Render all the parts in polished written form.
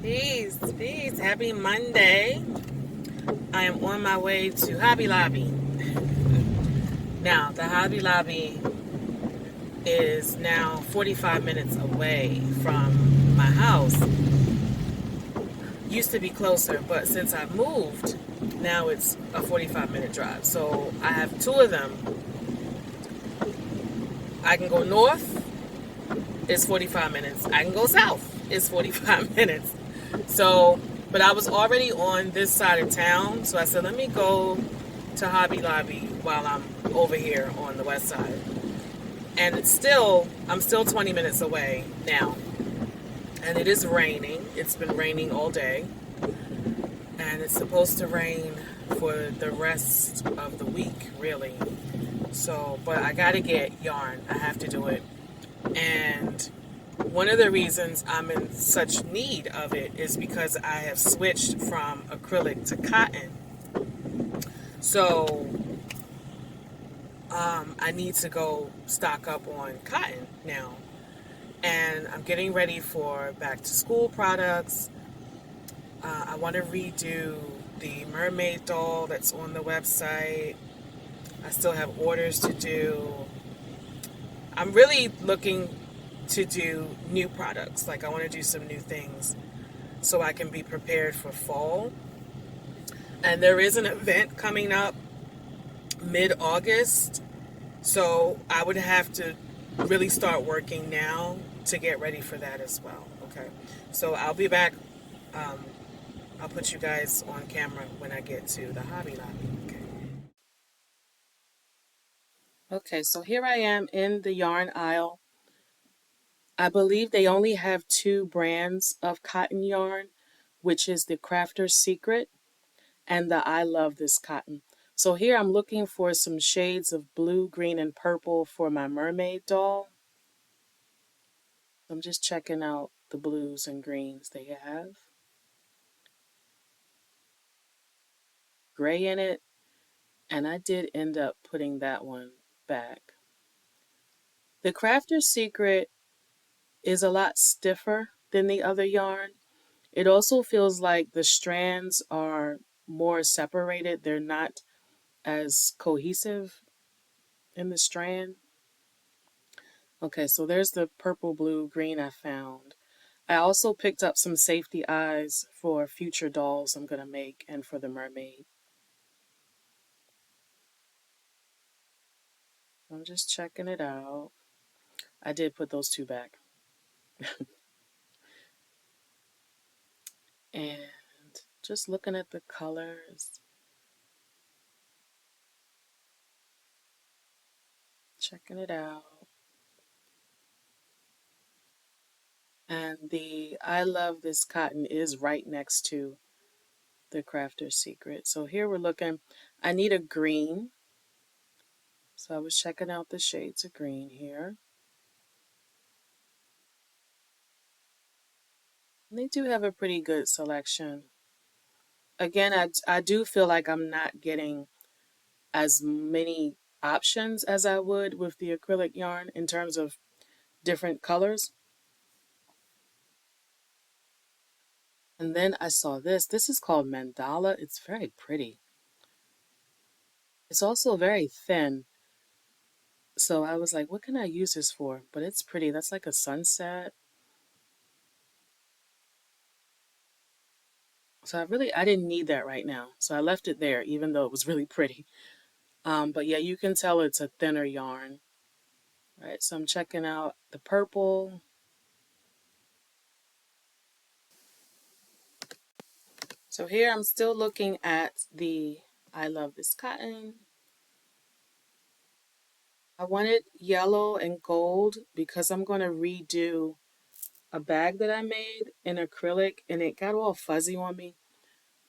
Peace, peace. Happy Monday. I am on my way to Hobby Lobby. Now, the Hobby Lobby is now 45 minutes away from my house. Used to be closer, but since I've moved, now it's a 45-minute drive. So I have two of them. I can go north, it's 45 minutes. I can go south, it's 45 minutes. So, but I was already on this side of town, so I said, let me go to Hobby Lobby while I'm over here on the west side. And I'm still 20 minutes away now. And it is raining. It's been raining all day. And it's supposed to rain for the rest of the week, really. So, but I gotta get yarn. I have to do it. And one of the reasons I'm in such need of it is because I have switched from acrylic to cotton. So I need to go stock up on cotton now. And I'm getting ready for back to school products. I want to redo the mermaid doll that's on the website. I still have orders to do. I'm really looking to do new products. Like I want to do some new things so I can be prepared for fall. And there is an event coming up mid-August. So I would have to really start working now to get ready for that as well. Okay. So I'll be back. I'll put you guys on camera when I get to the Hobby Lobby. Okay, so here I am in the yarn aisle. I believe they only have two brands of cotton yarn, which is the Crafter's Secret and the I Love This Cotton. So here I'm looking for some shades of blue, green, and purple for my mermaid doll. I'm just checking out the blues and greens they have. Gray in it, and I did end up putting that one back. The Crafter's Secret is a lot stiffer than the other yarn. It also feels like the strands are more separated. They're not as cohesive in the strand. Okay, so there's the purple, blue, green I found. I also picked up some safety eyes for future dolls I'm going to make and for the mermaid. I'm just checking it out. I did put those two back. And just looking at the colors. Checking it out. And the I Love This Cotton is right next to the Crafter's Secret. So here we're looking, I need a green. So I was checking out the shades of green here. And they do have a pretty good selection. Again, I do feel like I'm not getting as many options as I would with the acrylic yarn in terms of different colors. And then I saw this. This is called Mandala. It's very pretty. It's also very thin. So I was like, what can I use this for? But it's pretty. That's like a sunset. So I didn't need that right now. So I left it there, even though it was really pretty. But yeah, you can tell it's a thinner yarn. All right, so I'm checking out the purple. So here I'm still looking at the I Love This Cotton. I wanted yellow and gold because I'm going to redo a bag that I made in acrylic and it got all fuzzy on me.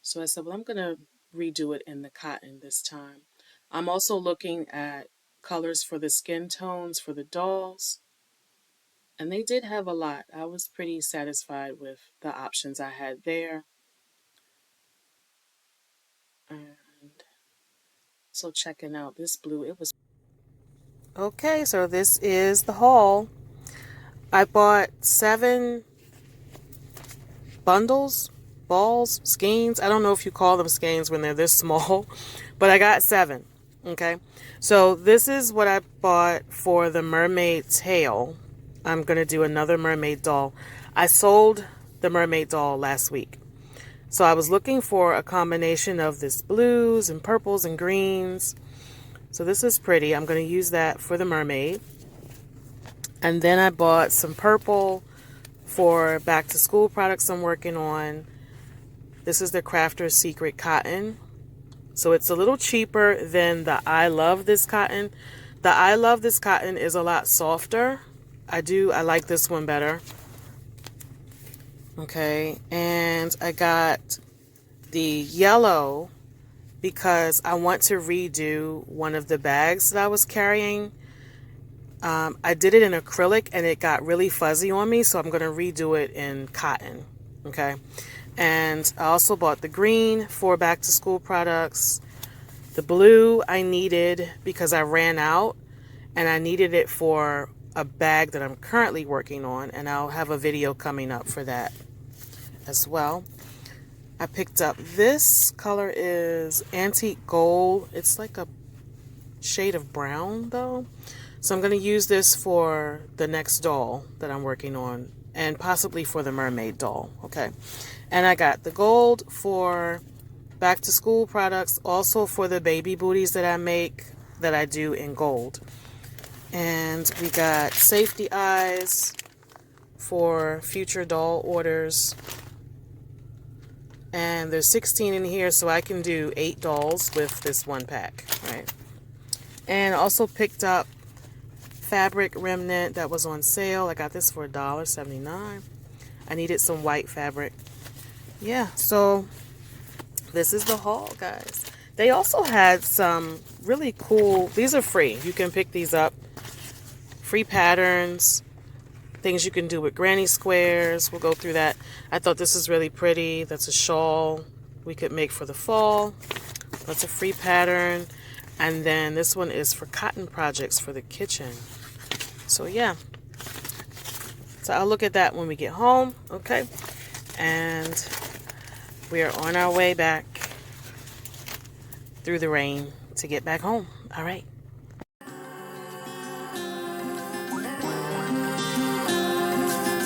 So I said, well, I'm going to redo it in the cotton this time. I'm also looking at colors for the skin tones for the dolls. And they did have a lot. I was pretty satisfied with the options I had there. And so checking out this blue, it was... Okay, so this is the haul. I bought 7 bundles, balls, skeins. I don't know if you call them skeins when they're this small, but I got 7. Okay, so this is what I bought for the mermaid tail. I'm going to do another mermaid doll. I sold the mermaid doll last week. So I was looking for a combination of this blues and purples and greens. So this is pretty. I'm going to use that for the mermaid. And then I bought some purple for back to school products I'm working on. This is the Crafter's Secret cotton. So it's a little cheaper than the I Love This cotton. The I Love This cotton is a lot softer. I like this one better. Okay, and I got the yellow because I want to redo one of the bags that I was carrying. I did it in acrylic and it got really fuzzy on me, so I'm going to redo it in cotton. Okay, and I also bought the green for back to school products. The blue I needed because I ran out, and I needed it for a bag that I'm currently working on, and I'll have a video coming up for that as well. I picked up this color is antique gold. It's like a shade of brown though. So I'm going to use this for the next doll that I'm working on, and possibly for the mermaid doll. Okay. And I got the gold for back to school products, also for the baby booties that I make that I do in gold. And we got safety eyes for future doll orders. And there's 16 in here, so I can do 8 dolls with this one pack, right? And also picked up fabric remnant that was on sale. I got this for $1.79. I needed some white fabric. Yeah, so this is the haul, guys. They also had some really cool, these are free. You can pick these up. Free patterns, things you can do with granny squares. We'll go through that. I thought this is really pretty. That's a shawl we could make for the fall. That's a free pattern. And then this one is for cotton projects for the kitchen. So yeah. So I'll look at that when we get home. Okay. And we are on our way back through the rain to get back home. All right.